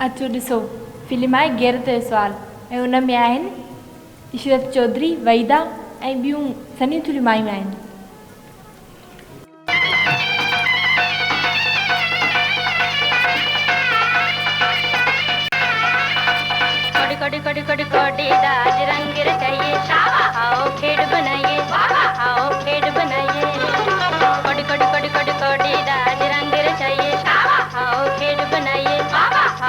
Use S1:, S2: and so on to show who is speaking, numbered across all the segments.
S1: अचो ॾिसो फिल्म आहे गैरत जो सुवाल ऐं उन में आहिनि इशरत चौधरी, वहीदा ऐं ॿियूं सनी थुरियूं मायूं आहिनि।
S2: कोडी कोडी कोडी कोडी दाज रंग रचाइए, आओ खेड बनाइए, आओ खेड बनाइए। कोडी कोडी कोडी कोडी कोडी दाज रंग रचाइए, आओ खेड बनाइए,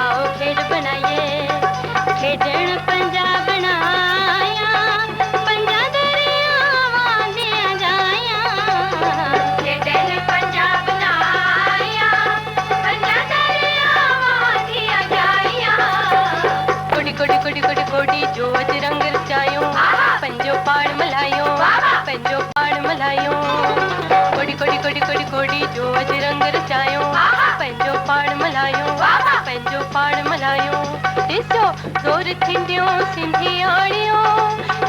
S2: आओ खेड बनाइए। खेडण पंजाब बनाया, पंजा दरियावां दियां जाया। खेडण पंजाब बनाया, पंजा दरियावां दियां जाया। कोडी कोडी कोडी कोडी कोडी जोत रंग रचायो, पंजो पाड़ मलायो, पंजो पाड़ मलायो। कोडी कोडी कोडी कोडी कोडी जोत रंग रचायो, पंजो पाड़ मलायो, पंजो पाड़ मलायो। ॾिसो ज़ोर थींदियूं सिंधी आड़ियूं,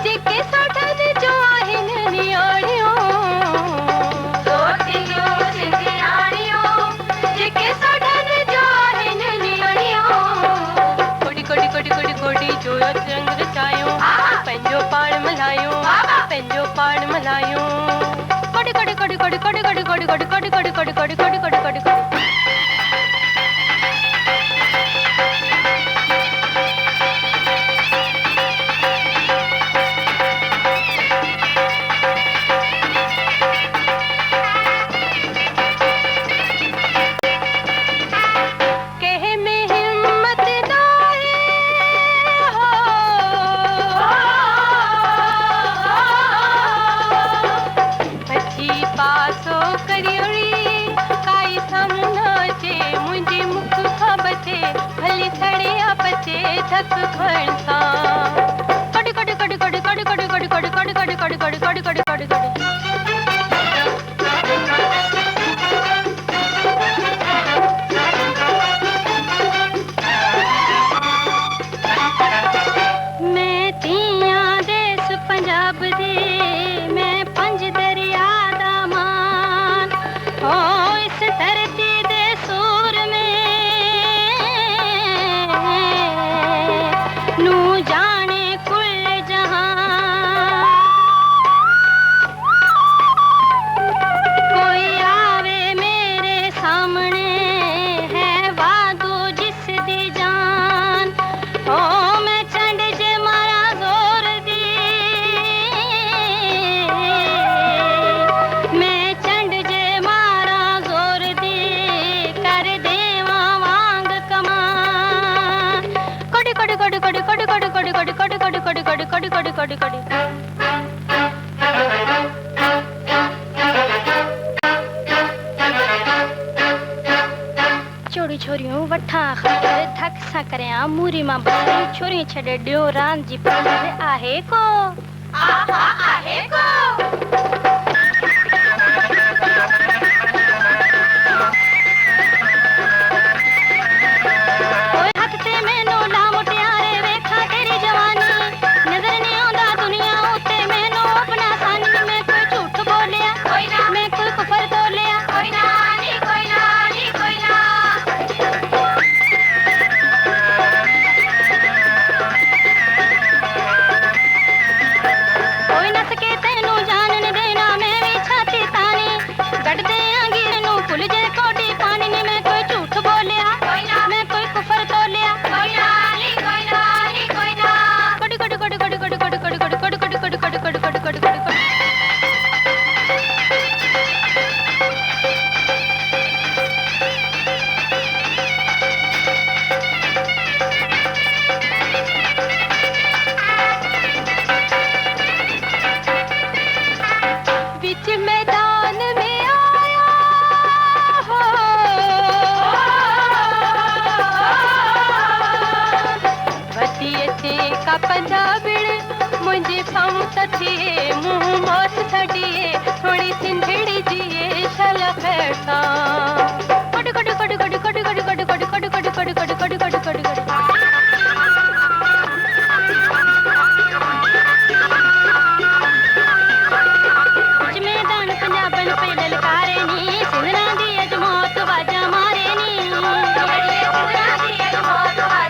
S2: जेके सोठनि जो आहिनि नियाणियूं। ज़ोर थींदियूं सिंधी आड़ियूं, जेके सोठनि जो आहिनि नियाणियूं। कोडी कोडी कोडी कोडी कोडी जोत रंग रचायो, पंजो पाड़ मलायो, पंजो पाड़ मलायो। कोडी कोडी कोडी कोडी कोडी कोडी कोडी कोडी कोडी कोडी कोडी कोडी कोडी कोडी कोडी कोडी। थक खण सां कोडी कोडी कोडी कोडी कोडी कोडी कोडी कोडी कोडी कोडी कोडी कोडी कोडी कोडी कोडी कोडी। मैं तियां देस पंजाब दे, मैं पंज दरिया दा मान, ओ इस धरती दे सूर में नू जाने कुल जहां। कोई आवे मेरे सामने है वादो जिस दी जान, ओ मैं चंड जे मारा जोर दी, मैं चंड जे मारा जोर दी, कर देवा वांग कमान। कोडी कोडी कोडी कोडी कोडी कोडी कोडी कोडी कोडी कोडी कोडी कोडी कोडी कोडी कोडी कोडी। छोड़ी छोरियों वठा खबर थक सा करया, मूरी मां बसरी छोरी छड़े ॾियो रान जी पसंद आहे को। आहा आहे को। मुझे फमत थिए मुंह मौत छड़िए, थोड़ी सिंधड़ी जिए छल खैसा। कोडी कोडी कोडी कोडी कोडी कोडी कोडी कोडी कोडी कोडी कोडी कोडी कोडी कोडी कोडी कोडी। मैदान पंजाबन पे ललकारे नी, सिंधना दी अजमौत वाजा मारे नी, सिंधना दी अजमौत वाजा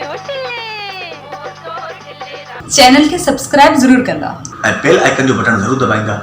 S2: हो टिल्ले
S3: चैनल के सब्सक्राइब जरूर करना
S4: बेल आइकन जो बटन जरूर दबाएगा